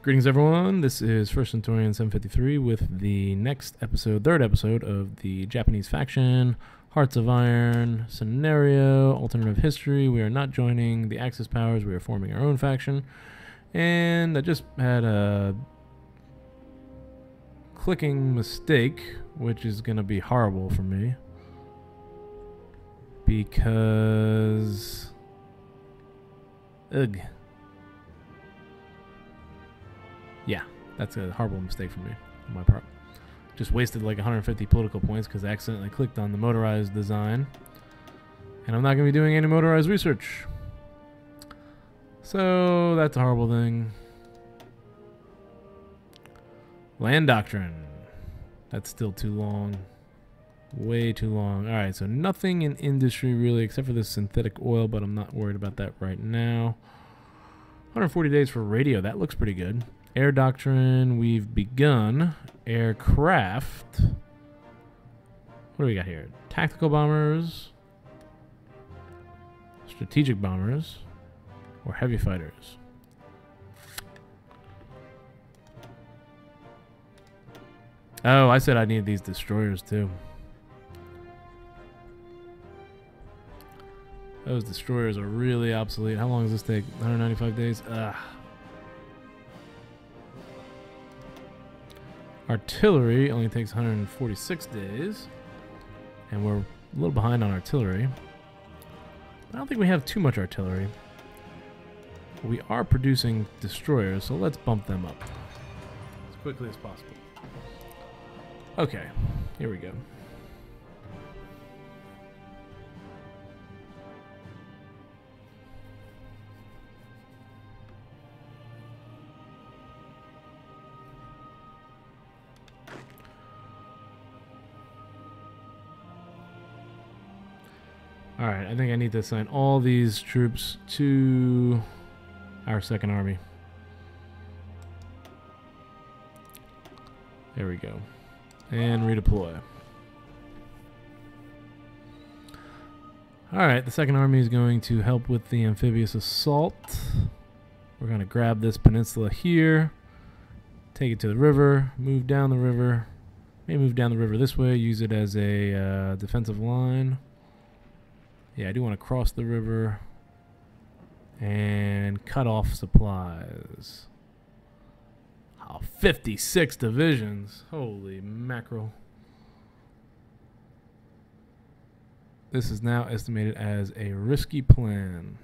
Greetings, everyone. This is First Centurion 753 with the next episode, third episode of the Japanese faction, Hearts of Iron, scenario, alternative history. We are not joining the Axis powers. We are forming our own faction. And I just had a clicking mistake, which is going to be horrible for me. Because... ugh. Yeah, that's a horrible mistake for me on my part. Just wasted like 150 political points because I accidentally clicked on the motorized design. And I'm not going to be doing any motorized research. So that's a horrible thing. Land doctrine. That's still too long. Way too long. Alright, so nothing in industry really except for this synthetic oil, but I'm not worried about that right now. 140 days for radio. That looks pretty good. Air doctrine, we've begun. Aircraft. What do we got here? Tactical bombers, strategic bombers, or heavy fighters. Oh, I said I needed these destroyers too. Those destroyers are really obsolete. How long does this take? 195 days? Ugh. Artillery only takes 146 days. And we're a little behind on artillery. I don't think we have too much artillery. We are producing destroyers, so let's bump them up as quickly as possible. Okay, here we go. Alright, I think I need to assign all these troops to our second army. There we go. And redeploy. Alright, the second army is going to help with the amphibious assault. We're going to grab this peninsula here, take it to the river, move down the river. Maybe move down the river this way, use it as a defensive line. Yeah, I do want to cross the river and cut off supplies. Oh, 56 divisions. Holy mackerel. This is now estimated as a risky plan.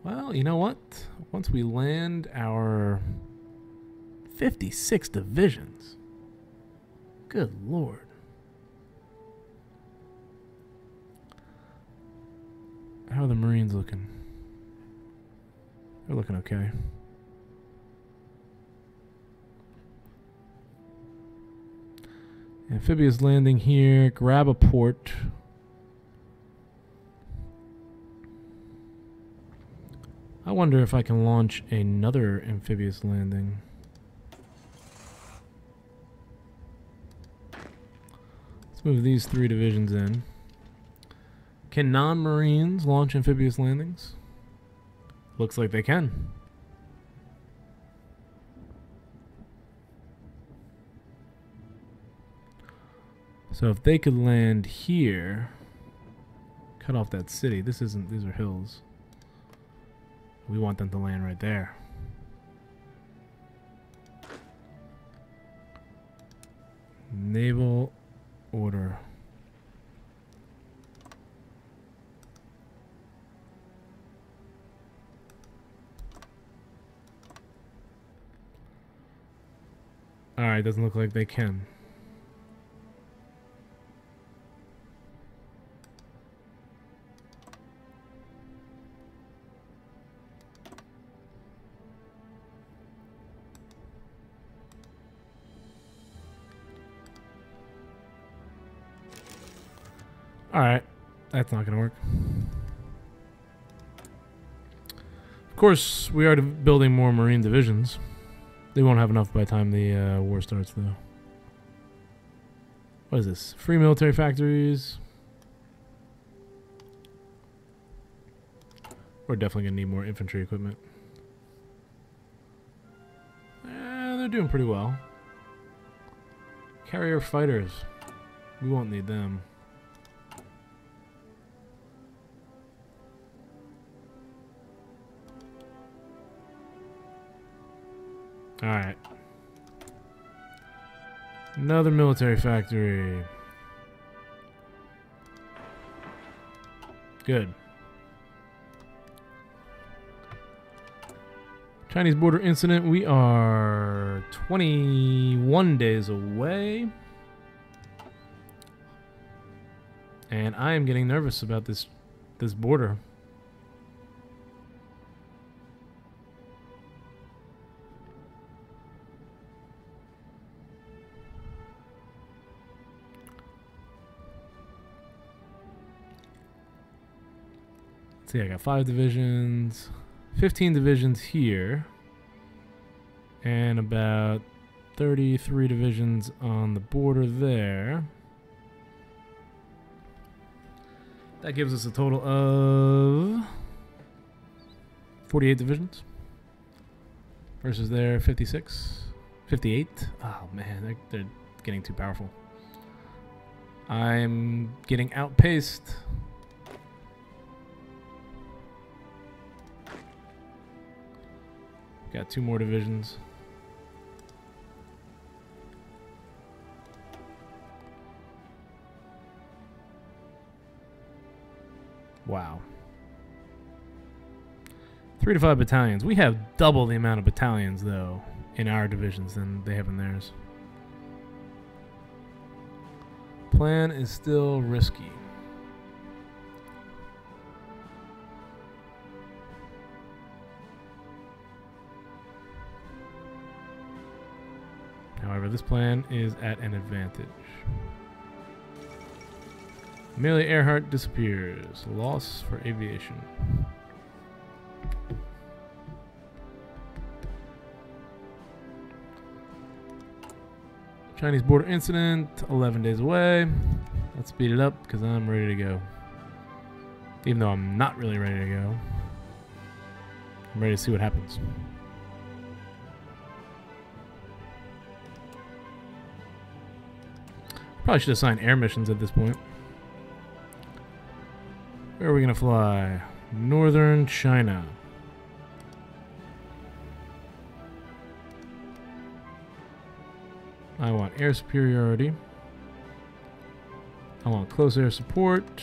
Well, you know what? Once we land our 56 divisions. Good Lord. How are the Marines looking? They're looking okay. Amphibious landing here. Grab a port. I wonder if I can launch another amphibious landing. Let's move these 3 divisions in. Can non-Marines launch amphibious landings? Looks like they can. So if they could land here, cut off that city. These are hills. We want them to land right there. Naval order. Alright, doesn't look like they can. Alright, that's not going to work. Of course, we are building more Marine divisions. They won't have enough by the time the war starts, though. What is this? Free military factories. We're definitely going to need more infantry equipment. doing pretty well. Carrier fighters. We won't need them. Alright. Another military factory. Good. Chinese border incident. We are 21 days away. And I am getting nervous about this border. See, I got 5 divisions, 15 divisions here, and about 33 divisions on the border there. That gives us a total of 48 divisions versus their 56, 58. Oh man, they're getting too powerful. I'm getting outpaced. Got 2 more divisions. Wow. 3 to 5 battalions. We have double the amount of battalions, though, in our divisions than they have in theirs. Plan is still risky. However, this plan is at an advantage. Amelia Earhart disappears. Loss for aviation. Chinese border incident, 11 days away. Let's speed it up because I'm ready to go. Even though I'm not really ready to go. I'm ready to see what happens. Probably should assign air missions at this point. Where are we going to fly? Northern China. I want air superiority. I want close air support.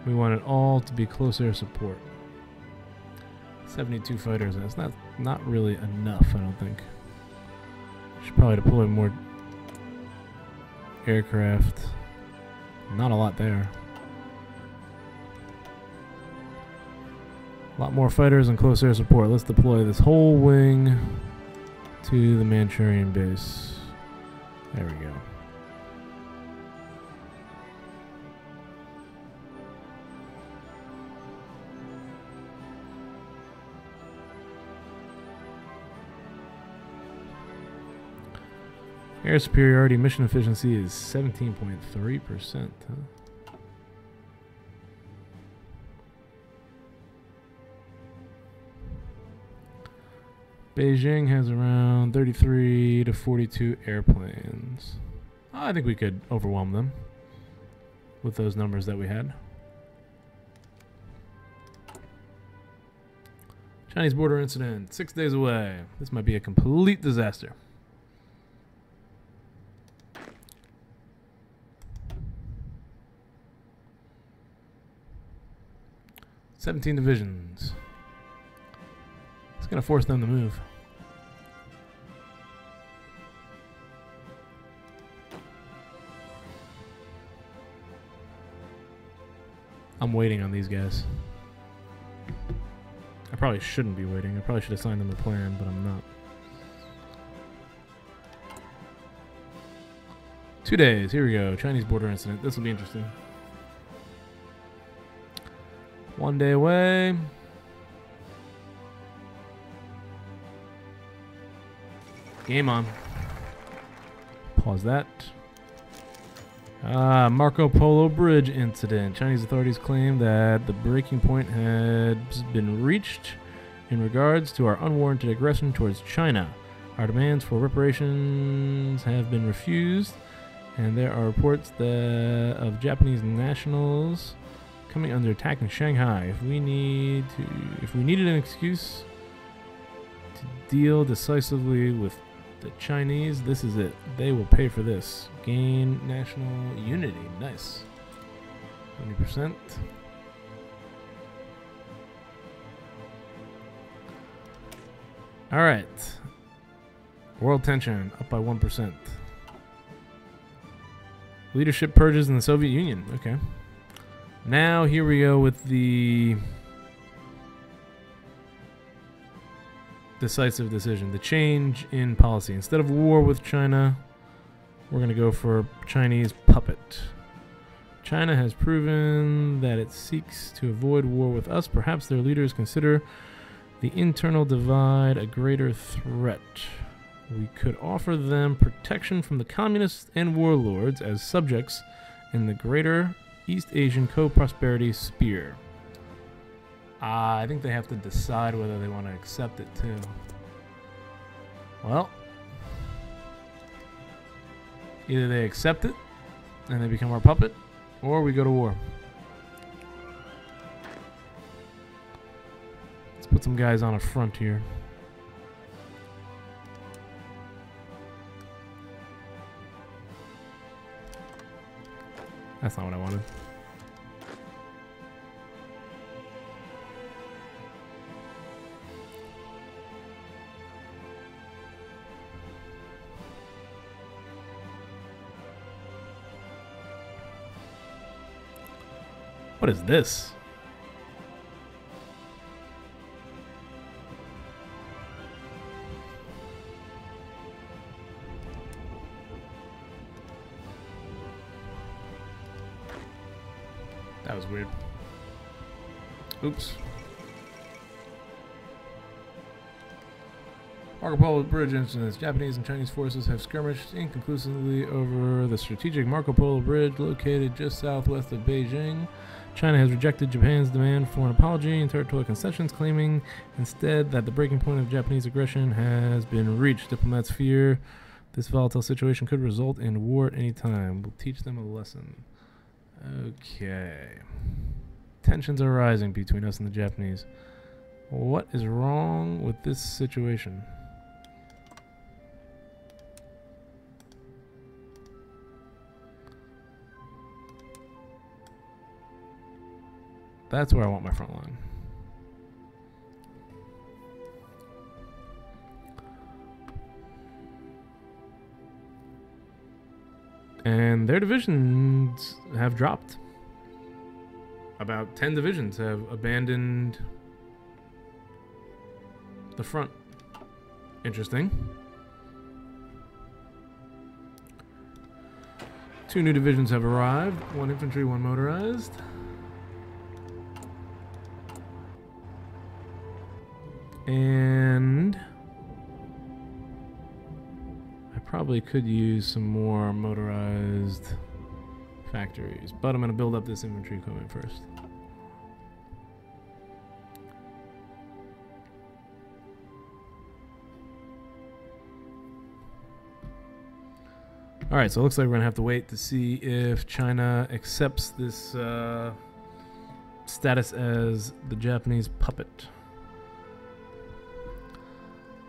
We want it all to be close air support. 72 fighters. That's not really enough, I don't think. Should probably deploy more aircraft. Not a lot there. A lot more fighters and close air support. Let's deploy this whole wing to the Manchurian base. There we go. Air superiority mission efficiency is 17.3%. Huh? Beijing has around 33 to 42 airplanes. I think we could overwhelm them with those numbers that we had. Chinese border incident, 6 days away. This might be a complete disaster. "17 divisions. It's going to force them to move. I'm waiting on these guys. I probably shouldn't be waiting. I probably should assign them a plan, but I'm not. 2 days. Here we go. Chinese border incident. This will be interesting. 1 day away. Game on. Pause that. Marco Polo Bridge incident. Chinese authorities claim that the breaking point had been reached in regards to our unwarranted aggression towards China. Our demands for reparations have been refused, and there are reports of Japanese nationals coming under attack in Shanghai. If we needed an excuse to deal decisively with the Chinese, this is it. They will pay for this. Gain national unity. Nice. 20%. All right. World tension up by 1%. Leadership purges in the Soviet Union. Okay. Now here we go with the decisive decision. The change in policy. Instead of war with China, we're going to go for Chinese puppet. China has proven that it seeks to avoid war with us. Perhaps their leaders consider the internal divide a greater threat. We could offer them protection from the communists and warlords as subjects in the greater East Asian co-prosperity sphere. I think they have to decide whether they want to accept it too. Well, either they accept it and they become our puppet, or we go to war. Let's put some guys on a front here. That's not what I wanted. What is this? That was weird. Oops. Marco Polo Bridge incidents. Japanese and Chinese forces have skirmished inconclusively over the strategic Marco Polo Bridge located just southwest of Beijing. China has rejected Japan's demand for an apology and territorial concessions, claiming instead that the breaking point of Japanese aggression has been reached. Diplomats fear this volatile situation could result in war at any time. We'll teach them a lesson. Okay. Tensions are rising between us and the Japanese. What is wrong with this situation? That's where I want my front line. And their divisions have dropped. About 10 divisions have abandoned the front. Interesting. 2 new divisions have arrived. 1 infantry, 1 motorized. And I probably could use some more motorized factories, but I'm going to build up this infantry equipment first. Alright, so it looks like we're going to have to wait to see if China accepts this status as the Japanese puppet.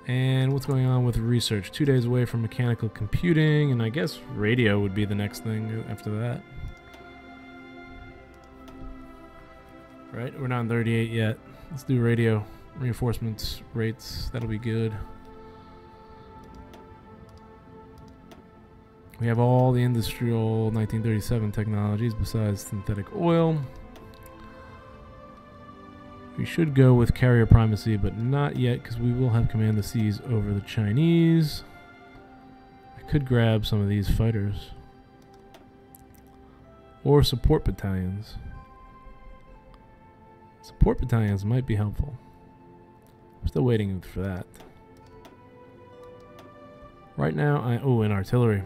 And what's going on with research? 2 days away from mechanical computing, and I guess radio would be the next thing after that. Right, we're not on 38 yet. Let's do radio reinforcements rates. That'll be good. We have all the industrial 1937 technologies besides synthetic oil. We should go with carrier primacy, but not yet because we will have command the seas over the Chinese. I could grab some of these fighters. Or support battalions. Support battalions might be helpful. I'm still waiting for that. Right now, and artillery.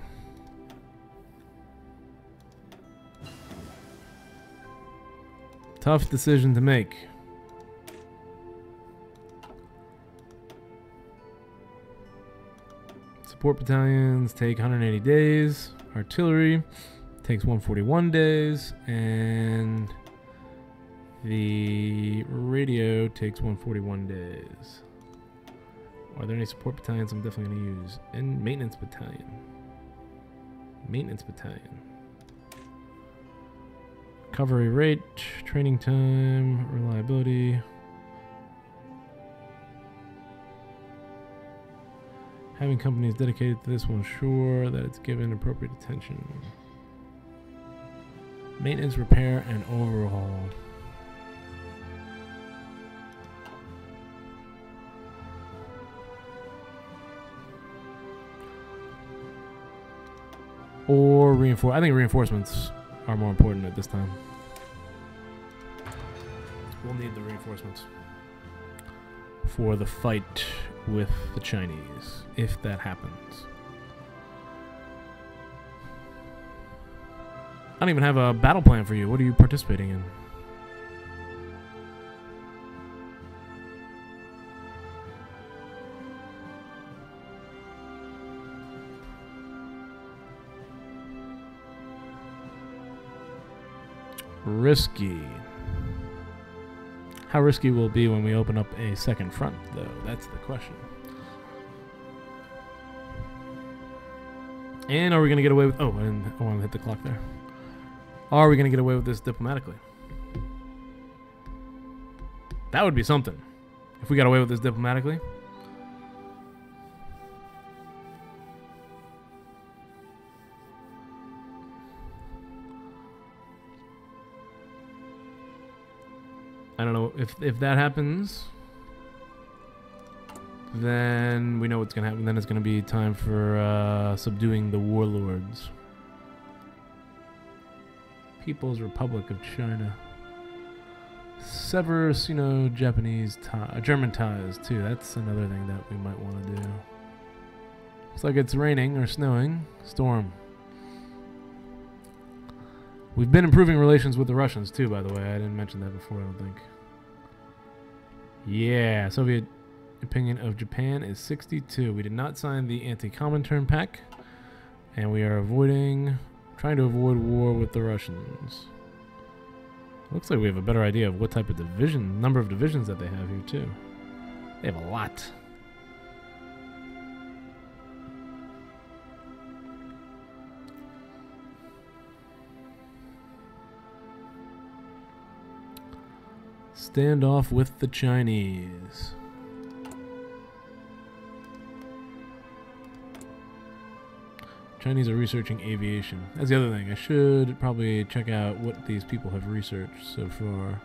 Tough decision to make. Support battalions take 180 days. Artillery takes 141 days. And the radio takes 141 days. Are there any support battalions I'm definitely going to use? And maintenance battalion. Maintenance battalion. Recovery rate, training time, reliability. Having companies dedicated to this will ensure that it's given appropriate attention. Maintenance, repair, and overhaul. Or reinforce. I think reinforcements are more important at this time. We'll need the reinforcements for the fight with the Chinese, if that happens. I don't even have a battle plan for you. What are you participating in? Risky. How risky will it be when we open up a second front, though? That's the question. And are we going to get away with... Oh, I want to hit the clock there. Are we going to get away with this diplomatically? That would be something. If we got away with this diplomatically. I don't know if that happens, then we know what's gonna happen. Then it's gonna be time for subduing the warlords. People's Republic of China. Sever Sino-Japanese German ties too. That's another thing that we might want to do. Looks like it's raining or snowing. Storm. We've been improving relations with the Russians, too, by the way. I didn't mention that before, I don't think. Yeah, Soviet opinion of Japan is 62. We did not sign the anti-Comintern pact, and we are trying to avoid war with the Russians. Looks like we have a better idea of what type of number of divisions that they have here, too. They have a lot. Standoff with the Chinese. Chinese are researching aviation. That's the other thing. I should probably check out what these people have researched so far.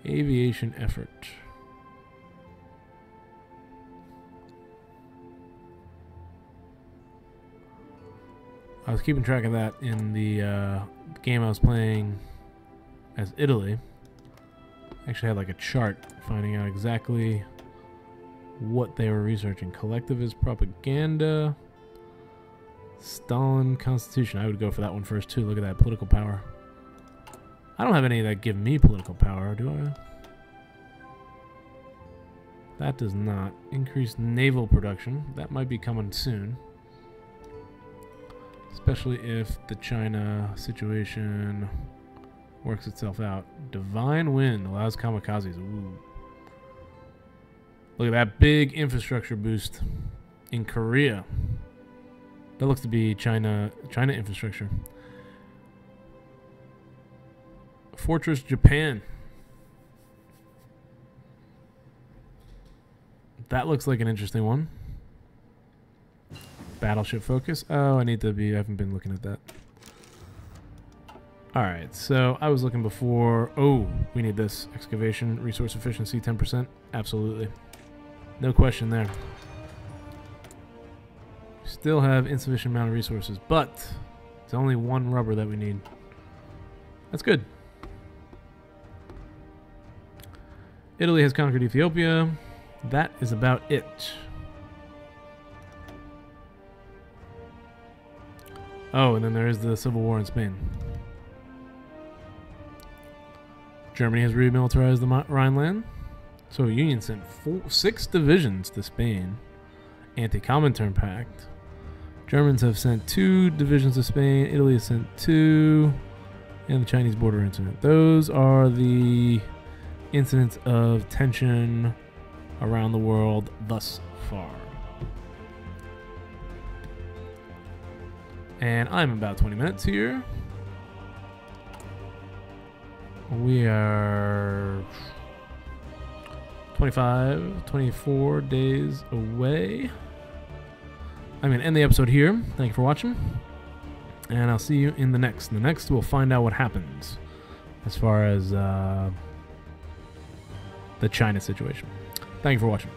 Aviation effort. I was keeping track of that in the game I was playing as Italy. Actually had like a chart finding out exactly what they were researching. Collectivist propaganda, Stalin Constitution. I would go for that one first too. Look at that, political power. I don't have any that give me political power, do I? That does not. Increase naval production. That might be coming soon. Especially if the China situation works itself out. Divine Wind allows kamikazes. Ooh. Look at that big infrastructure boost in Korea. That looks to be China infrastructure. Fortress Japan. That looks like an interesting one. Battleship focus. Oh, I haven't been looking at that. Alright, so I was looking before. Oh, we need this. Excavation, resource efficiency, 10%. Absolutely. No question there. Still have insufficient amount of resources, but it's only one rubber that we need. That's good. Italy has conquered Ethiopia. That is about it. Oh, and then there is the civil war in Spain. Germany has remilitarized the Rhineland. So Union sent 6 divisions to Spain. Anti-Comintern Pact. Germans have sent 2 divisions to Spain. Italy has sent 2. And the Chinese border incident. Those are the incidents of tension around the world thus far. And I'm about 20 minutes here. We are 24 days away. I'm going to end the episode here. Thank you for watching. And I'll see you in the next. In the next, we'll find out what happens as far as the China situation. Thank you for watching.